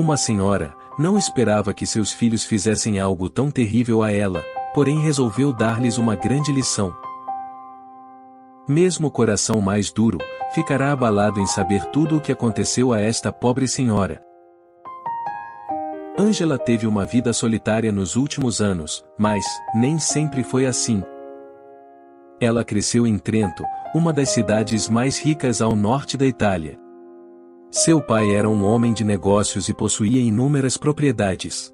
Uma senhora não esperava que seus filhos fizessem algo tão terrível a ela, porém resolveu dar-lhes uma grande lição. Mesmo o coração mais duro ficará abalado em saber tudo o que aconteceu a esta pobre senhora. Ângela teve uma vida solitária nos últimos anos, mas nem sempre foi assim. Ela cresceu em Trento, uma das cidades mais ricas ao norte da Itália. Seu pai era um homem de negócios e possuía inúmeras propriedades.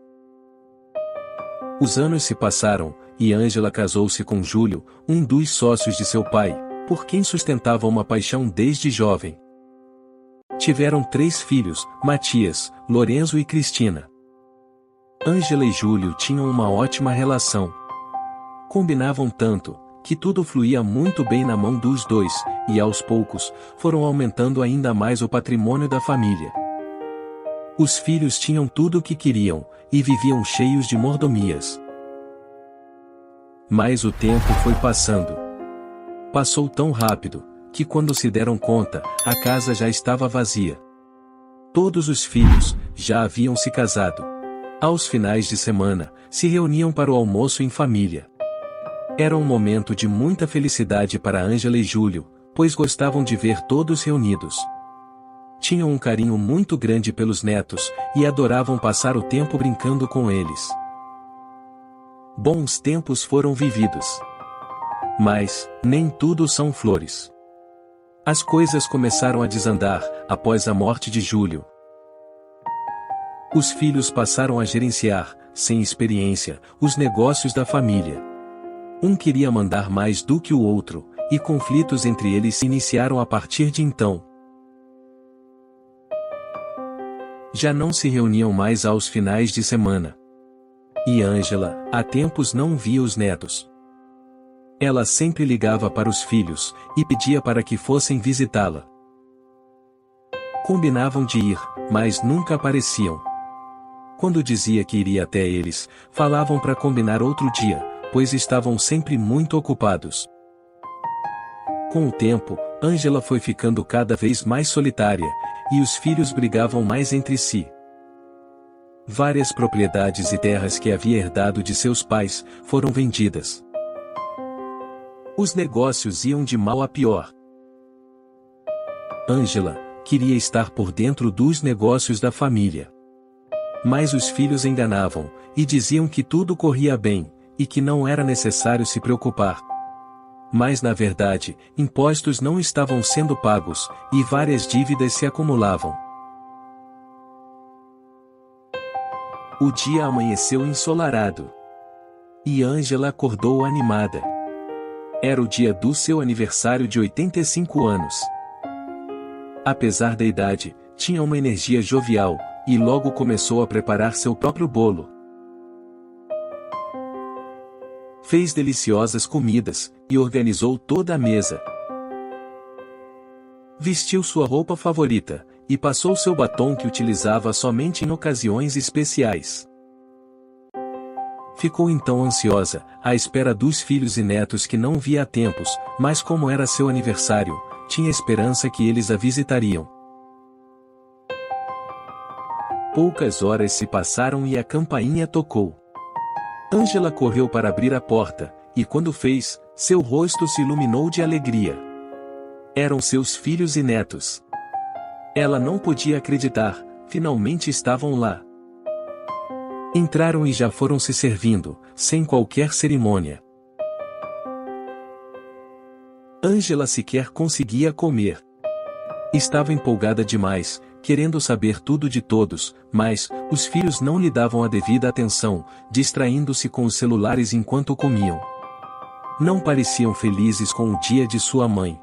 Os anos se passaram, e Ângela casou-se com Júlio, um dos sócios de seu pai, por quem sustentava uma paixão desde jovem. Tiveram 3 filhos, Matias, Lorenzo e Cristina. Ângela e Júlio tinham uma ótima relação. Combinavam tanto, que tudo fluía muito bem na mão dos dois, e aos poucos, foram aumentando ainda mais o patrimônio da família. Os filhos tinham tudo o que queriam, e viviam cheios de mordomias. Mas o tempo foi passando. Passou tão rápido, que quando se deram conta, a casa já estava vazia. Todos os filhos já haviam se casado. Aos finais de semana, se reuniam para o almoço em família. Era um momento de muita felicidade para Ângela e Júlio, pois gostavam de ver todos reunidos. Tinham um carinho muito grande pelos netos, e adoravam passar o tempo brincando com eles. Bons tempos foram vividos. Mas, nem tudo são flores. As coisas começaram a desandar, após a morte de Júlio. Os filhos passaram a gerenciar, sem experiência, os negócios da família. Um queria mandar mais do que o outro, e conflitos entre eles se iniciaram a partir de então. Já não se reuniam mais aos finais de semana. E Ângela, há tempos não via os netos. Ela sempre ligava para os filhos, e pedia para que fossem visitá-la. Combinavam de ir, mas nunca apareciam. Quando dizia que iria até eles, falavam para combinar outro dia, pois estavam sempre muito ocupados. Com o tempo, Ângela foi ficando cada vez mais solitária, e os filhos brigavam mais entre si. Várias propriedades e terras que havia herdado de seus pais, foram vendidas. Os negócios iam de mal a pior. Ângela queria estar por dentro dos negócios da família. Mas os filhos enganavam, e diziam que tudo corria bem, e que não era necessário se preocupar. Mas na verdade, impostos não estavam sendo pagos, e várias dívidas se acumulavam. O dia amanheceu ensolarado. E Ângela acordou animada. Era o dia do seu aniversário de 85 anos. Apesar da idade, tinha uma energia jovial, e logo começou a preparar seu próprio bolo. Fez deliciosas comidas, e organizou toda a mesa. Vestiu sua roupa favorita, e passou seu batom que utilizava somente em ocasiões especiais. Ficou então ansiosa, à espera dos filhos e netos que não via há tempos, mas como era seu aniversário, tinha esperança que eles a visitariam. Poucas horas se passaram e a campainha tocou. Ângela correu para abrir a porta, e quando fez, seu rosto se iluminou de alegria. Eram seus filhos e netos. Ela não podia acreditar, finalmente estavam lá. Entraram e já foram se servindo, sem qualquer cerimônia. Ângela sequer conseguia comer. Estava empolgada demais, querendo saber tudo de todos, mas os filhos não lhe davam a devida atenção, distraindo-se com os celulares enquanto comiam. Não pareciam felizes com o dia de sua mãe.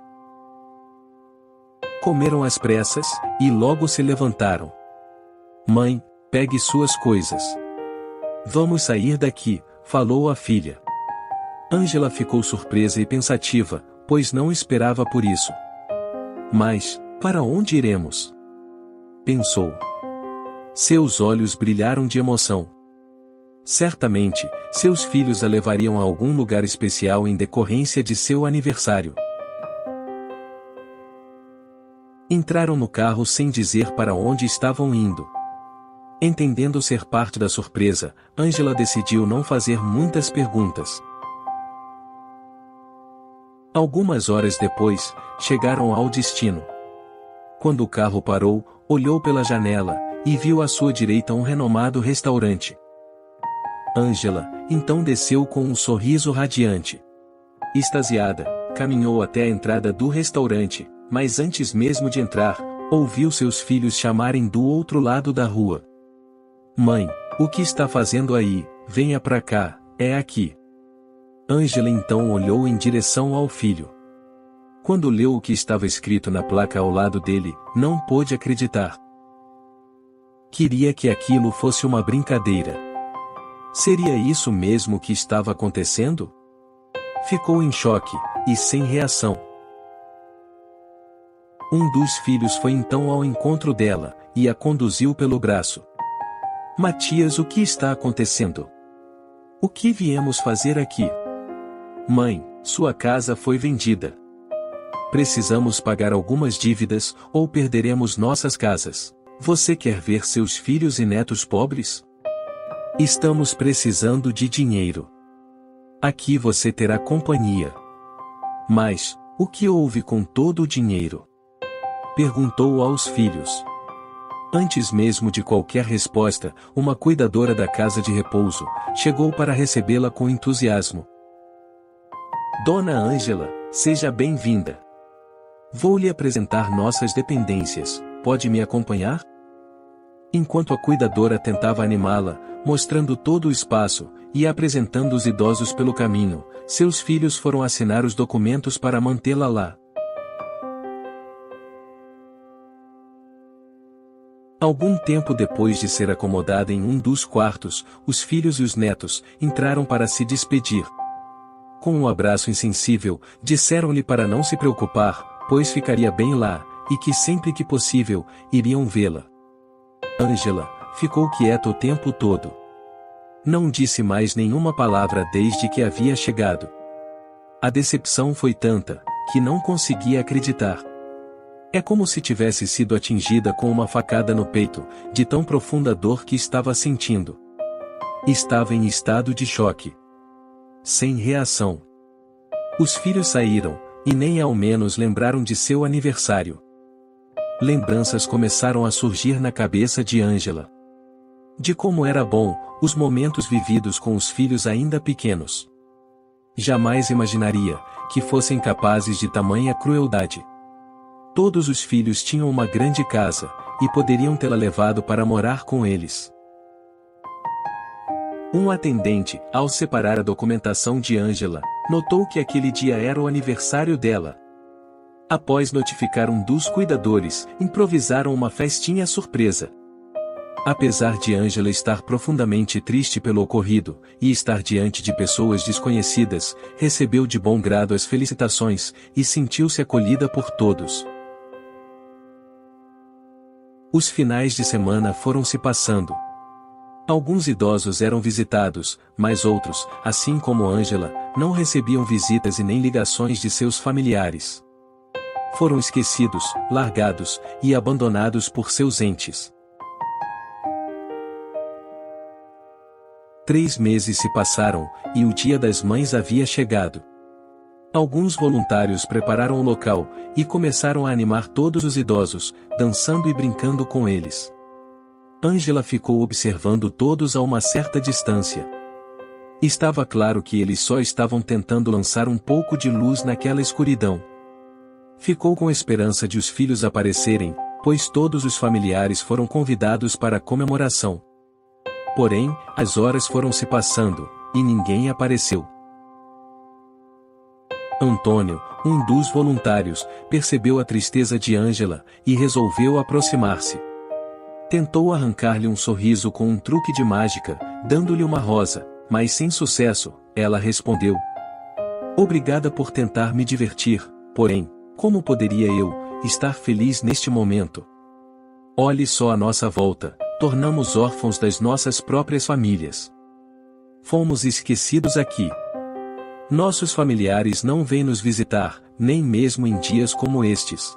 Comeram às pressas, e logo se levantaram. Mãe, pegue suas coisas. Vamos sair daqui, falou a filha. Ângela ficou surpresa e pensativa, pois não esperava por isso. Mas, para onde iremos? Pensou. Seus olhos brilharam de emoção. Certamente, seus filhos a levariam a algum lugar especial em decorrência de seu aniversário. Entraram no carro sem dizer para onde estavam indo. Entendendo ser parte da surpresa, Ângela decidiu não fazer muitas perguntas. Algumas horas depois, chegaram ao destino. Quando o carro parou, olhou pela janela, e viu à sua direita um renomado restaurante. Ângela, então desceu com um sorriso radiante. Extasiada, caminhou até a entrada do restaurante, mas antes mesmo de entrar, ouviu seus filhos chamarem do outro lado da rua. Mãe, o que está fazendo aí? Venha pra cá, é aqui. Ângela então olhou em direção ao filho. Quando leu o que estava escrito na placa ao lado dele, não pôde acreditar. Queria que aquilo fosse uma brincadeira. Seria isso mesmo que estava acontecendo? Ficou em choque, e sem reação. Um dos filhos foi então ao encontro dela, e a conduziu pelo braço. Matias, o que está acontecendo? O que viemos fazer aqui? Mãe, sua casa foi vendida. Precisamos pagar algumas dívidas, ou perderemos nossas casas. Você quer ver seus filhos e netos pobres? Estamos precisando de dinheiro. Aqui você terá companhia. Mas, o que houve com todo o dinheiro? Perguntou aos filhos. Antes mesmo de qualquer resposta, uma cuidadora da casa de repouso chegou para recebê-la com entusiasmo. Dona Ângela, seja bem-vinda. Vou lhe apresentar nossas dependências, pode me acompanhar? Enquanto a cuidadora tentava animá-la, mostrando todo o espaço, e apresentando os idosos pelo caminho, seus filhos foram assinar os documentos para mantê-la lá. Algum tempo depois de ser acomodada em um dos quartos, os filhos e os netos entraram para se despedir. Com um abraço insensível, disseram-lhe para não se preocupar, pois ficaria bem lá, e que sempre que possível, iriam vê-la. Ângela ficou quieta o tempo todo. Não disse mais nenhuma palavra desde que havia chegado. A decepção foi tanta, que não conseguia acreditar. É como se tivesse sido atingida com uma facada no peito, de tão profunda dor que estava sentindo. Estava em estado de choque. Sem reação. Os filhos saíram, e nem ao menos lembraram de seu aniversário. Lembranças começaram a surgir na cabeça de Ângela. De como era bom, os momentos vividos com os filhos ainda pequenos. Jamais imaginaria que fossem capazes de tamanha crueldade. Todos os filhos tinham uma grande casa, e poderiam tê-la levado para morar com eles. Um atendente, ao separar a documentação de Ângela, notou que aquele dia era o aniversário dela. Após notificar um dos cuidadores, improvisaram uma festinha surpresa. Apesar de Ângela estar profundamente triste pelo ocorrido, e estar diante de pessoas desconhecidas, recebeu de bom grado as felicitações, e sentiu-se acolhida por todos. Os finais de semana foram se passando. Alguns idosos eram visitados, mas outros, assim como Ângela, não recebiam visitas e nem ligações de seus familiares. Foram esquecidos, largados e abandonados por seus entes. 3 meses se passaram, e o Dia das Mães havia chegado. Alguns voluntários prepararam o local, e começaram a animar todos os idosos, dançando e brincando com eles. Ângela ficou observando todos a uma certa distância. Estava claro que eles só estavam tentando lançar um pouco de luz naquela escuridão. Ficou com esperança de os filhos aparecerem, pois todos os familiares foram convidados para a comemoração. Porém, as horas foram se passando, e ninguém apareceu. Antônio, um dos voluntários, percebeu a tristeza de Ângela, e resolveu aproximar-se. Tentou arrancar-lhe um sorriso com um truque de mágica, dando-lhe uma rosa, mas sem sucesso. Ela respondeu: "Obrigada por tentar me divertir, porém, como poderia eu estar feliz neste momento? Olhe só à nossa volta, tornamos órfãos das nossas próprias famílias. Fomos esquecidos aqui. Nossos familiares não vêm nos visitar, nem mesmo em dias como estes.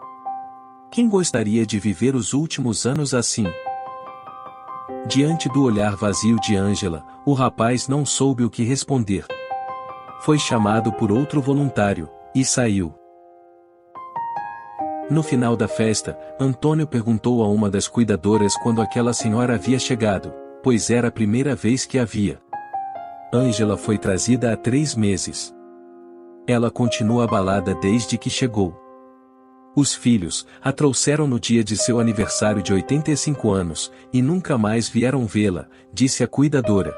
Quem gostaria de viver os últimos anos assim?" Diante do olhar vazio de Ângela, o rapaz não soube o que responder. Foi chamado por outro voluntário, e saiu. No final da festa, Antônio perguntou a uma das cuidadoras quando aquela senhora havia chegado, pois era a primeira vez que a via. Ângela foi trazida há 3 meses. Ela continua abalada desde que chegou. Os filhos a trouxeram no dia de seu aniversário de 85 anos, e nunca mais vieram vê-la, disse a cuidadora.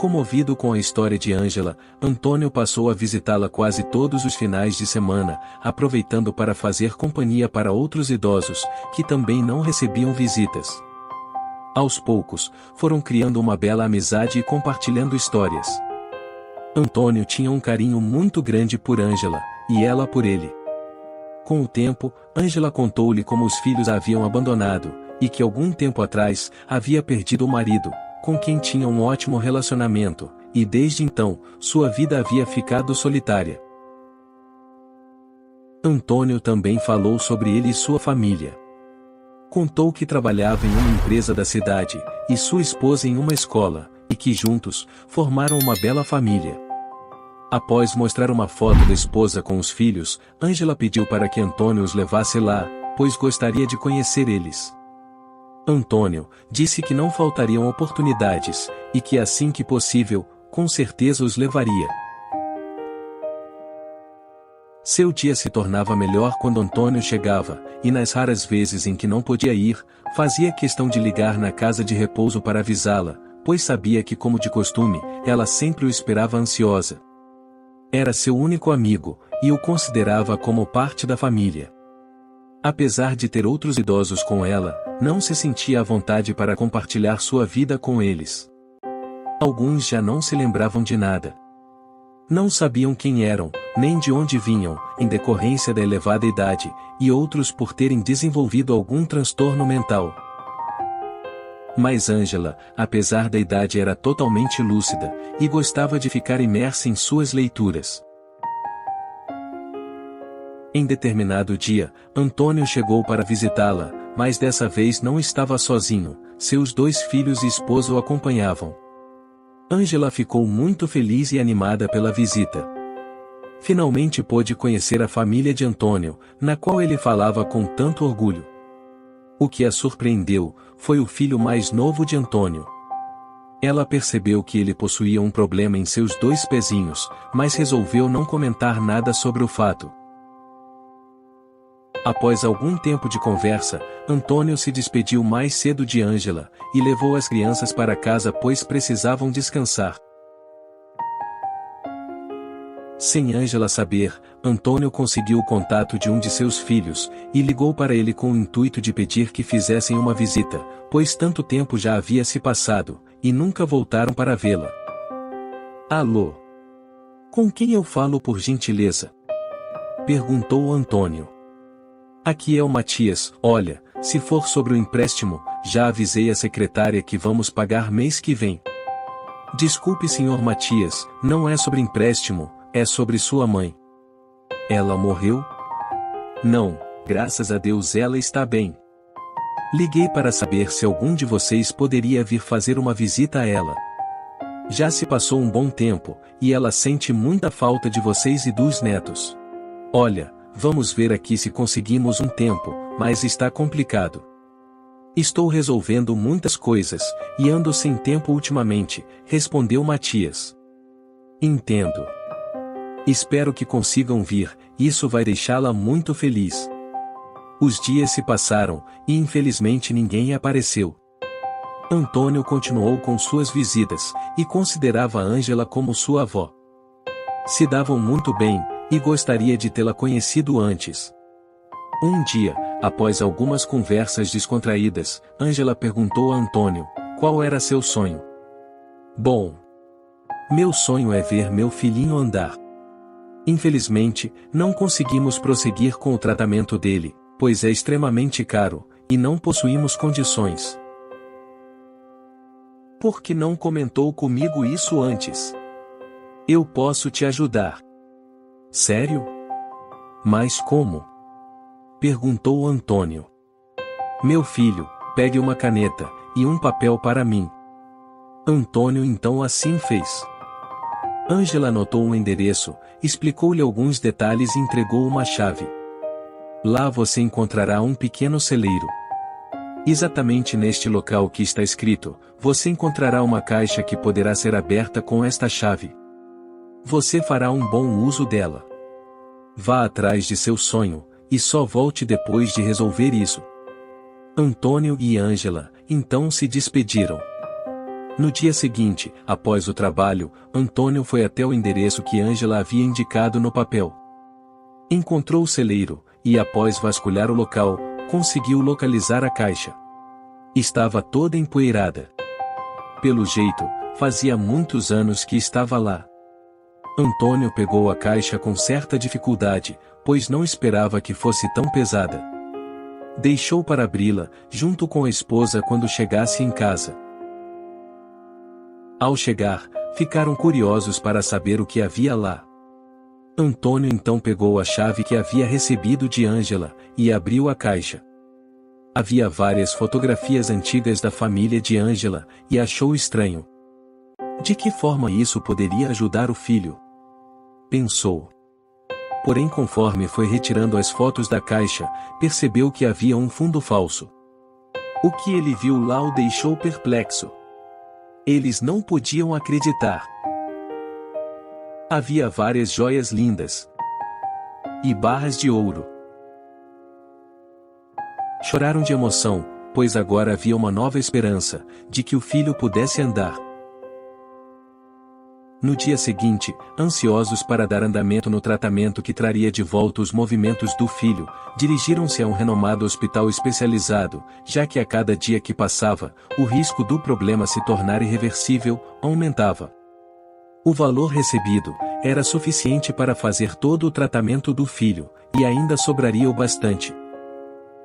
Comovido com a história de Ângela, Antônio passou a visitá-la quase todos os finais de semana, aproveitando para fazer companhia para outros idosos, que também não recebiam visitas. Aos poucos, foram criando uma bela amizade e compartilhando histórias. Antônio tinha um carinho muito grande por Ângela, e ela por ele. Com o tempo, Ângela contou-lhe como os filhos a haviam abandonado, e que algum tempo atrás, havia perdido o marido, com quem tinha um ótimo relacionamento, e desde então, sua vida havia ficado solitária. Antônio também falou sobre ele e sua família. Contou que trabalhava em uma empresa da cidade, e sua esposa em uma escola, e que juntos, formaram uma bela família. Após mostrar uma foto da esposa com os filhos, Ângela pediu para que Antônio os levasse lá, pois gostaria de conhecer eles. Antônio disse que não faltariam oportunidades, e que assim que possível, com certeza os levaria. Seu dia se tornava melhor quando Antônio chegava, e nas raras vezes em que não podia ir, fazia questão de ligar na casa de repouso para avisá-la, pois sabia que, como de costume, ela sempre o esperava ansiosa. Era seu único amigo, e o considerava como parte da família. Apesar de ter outros idosos com ela, não se sentia à vontade para compartilhar sua vida com eles. Alguns já não se lembravam de nada. Não sabiam quem eram, nem de onde vinham, em decorrência da elevada idade, e outros por terem desenvolvido algum transtorno mental. Mas Ângela, apesar da idade, era totalmente lúcida, e gostava de ficar imersa em suas leituras. Em determinado dia, Antônio chegou para visitá-la, mas dessa vez não estava sozinho, seus 2 filhos e esposa o acompanhavam. Ângela ficou muito feliz e animada pela visita. Finalmente pôde conhecer a família de Antônio, na qual ele falava com tanto orgulho. O que a surpreendeu foi o filho mais novo de Antônio. Ela percebeu que ele possuía um problema em seus 2 pezinhos, mas resolveu não comentar nada sobre o fato. Após algum tempo de conversa, Antônio se despediu mais cedo de Ângela, e levou as crianças para casa pois precisavam descansar. Sem Ângela saber, Antônio conseguiu o contato de um de seus filhos, e ligou para ele com o intuito de pedir que fizessem uma visita, pois tanto tempo já havia se passado, e nunca voltaram para vê-la. Alô? Com quem eu falo, por gentileza? Perguntou Antônio. Aqui é o Matias. Olha, se for sobre o empréstimo, já avisei a secretária que vamos pagar mês que vem. Desculpe, senhor Matias, não é sobre empréstimo, é sobre sua mãe. Ela morreu? Não, graças a Deus ela está bem. Liguei para saber se algum de vocês poderia vir fazer uma visita a ela. Já se passou um bom tempo, e ela sente muita falta de vocês e dos netos. Olha, vamos ver aqui se conseguimos um tempo, mas está complicado. Estou resolvendo muitas coisas, e ando sem tempo ultimamente, respondeu Matias. Entendo. Espero que consigam vir, isso vai deixá-la muito feliz. Os dias se passaram, e infelizmente ninguém apareceu. Antônio continuou com suas visitas, e considerava Ângela como sua avó. Se davam muito bem, e gostaria de tê-la conhecido antes. Um dia, após algumas conversas descontraídas, Ângela perguntou a Antônio, qual era seu sonho? Bom, meu sonho é ver meu filhinho andar. Infelizmente, não conseguimos prosseguir com o tratamento dele, pois é extremamente caro, e não possuímos condições. Por que não comentou comigo isso antes? Eu posso te ajudar. Sério? Mas como? Perguntou Antônio. Meu filho, pegue uma caneta e um papel para mim. Antônio então assim fez. Ângela anotou um endereço, explicou-lhe alguns detalhes e entregou uma chave. Lá você encontrará um pequeno celeiro. Exatamente neste local que está escrito, você encontrará uma caixa que poderá ser aberta com esta chave. Você fará um bom uso dela. Vá atrás de seu sonho, e só volte depois de resolver isso. Antônio e Ângela, então se despediram. No dia seguinte, após o trabalho, Antônio foi até o endereço que Ângela havia indicado no papel. Encontrou o celeiro, e após vasculhar o local, conseguiu localizar a caixa. Estava toda empoeirada. Pelo jeito, fazia muitos anos que estava lá. Antônio pegou a caixa com certa dificuldade, pois não esperava que fosse tão pesada. Deixou para abri-la, junto com a esposa quando chegasse em casa. Ao chegar, ficaram curiosos para saber o que havia lá. Antônio então pegou a chave que havia recebido de Ângela, e abriu a caixa. Havia várias fotografias antigas da família de Ângela, e achou estranho. De que forma isso poderia ajudar o filho? Pensou. Porém, conforme foi retirando as fotos da caixa, percebeu que havia um fundo falso. O que ele viu lá o deixou perplexo. Eles não podiam acreditar. Havia várias joias lindas e barras de ouro. Choraram de emoção, pois agora havia uma nova esperança, de que o filho pudesse andar. No dia seguinte, ansiosos para dar andamento no tratamento que traria de volta os movimentos do filho, dirigiram-se a um renomado hospital especializado, já que a cada dia que passava, o risco do problema se tornar irreversível aumentava. O valor recebido era suficiente para fazer todo o tratamento do filho, e ainda sobraria o bastante.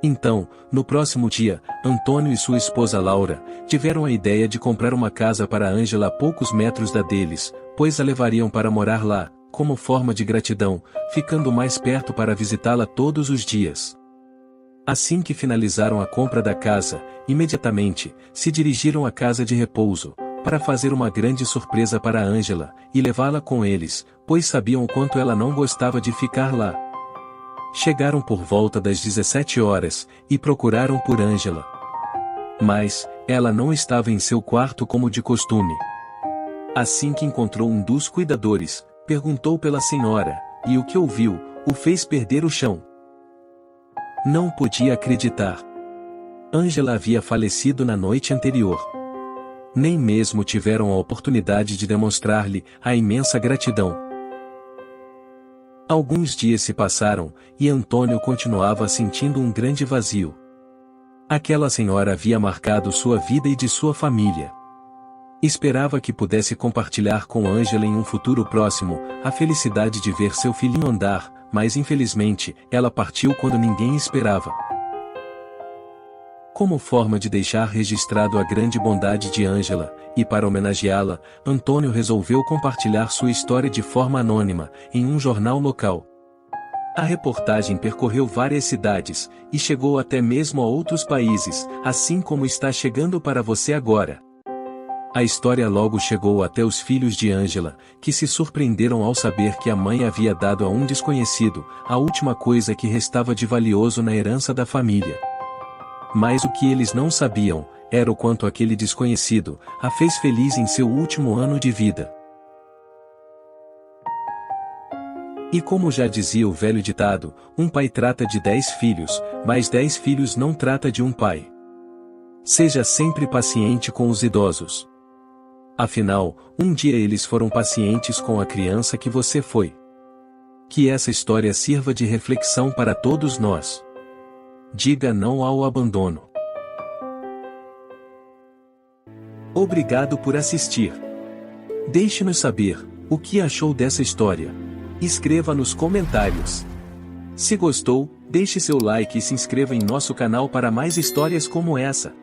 Então, no próximo dia, Antônio e sua esposa Laura tiveram a ideia de comprar uma casa para Ângela a poucos metros da deles, pois a levariam para morar lá, como forma de gratidão, ficando mais perto para visitá-la todos os dias. Assim que finalizaram a compra da casa, imediatamente, se dirigiram à casa de repouso, para fazer uma grande surpresa para Ângela, e levá-la com eles, pois sabiam o quanto ela não gostava de ficar lá. Chegaram por volta das 17 horas, e procuraram por Ângela. Mas, ela não estava em seu quarto como de costume. Assim que encontrou um dos cuidadores, perguntou pela senhora, e o que ouviu, o fez perder o chão. Não podia acreditar. Ângela havia falecido na noite anterior. Nem mesmo tiveram a oportunidade de demonstrar-lhe a imensa gratidão. Alguns dias se passaram, e Antônio continuava sentindo um grande vazio. Aquela senhora havia marcado sua vida e de sua família. Esperava que pudesse compartilhar com Ângela em um futuro próximo, a felicidade de ver seu filhinho andar, mas infelizmente, ela partiu quando ninguém esperava. Como forma de deixar registrado a grande bondade de Ângela, e para homenageá-la, Antônio resolveu compartilhar sua história de forma anônima, em um jornal local. A reportagem percorreu várias cidades, e chegou até mesmo a outros países, assim como está chegando para você agora. A história logo chegou até os filhos de Ângela, que se surpreenderam ao saber que a mãe havia dado a um desconhecido, a última coisa que restava de valioso na herança da família. Mas o que eles não sabiam, era o quanto aquele desconhecido a fez feliz em seu último ano de vida. E como já dizia o velho ditado, um pai trata de 10 filhos, mas 10 filhos não trata de um pai. Seja sempre paciente com os idosos. Afinal, um dia eles foram pacientes com a criança que você foi. Que essa história sirva de reflexão para todos nós. Diga não ao abandono. Obrigado por assistir. Deixe-nos saber o que achou dessa história. Escreva nos comentários. Se gostou, deixe seu like e se inscreva em nosso canal para mais histórias como essa.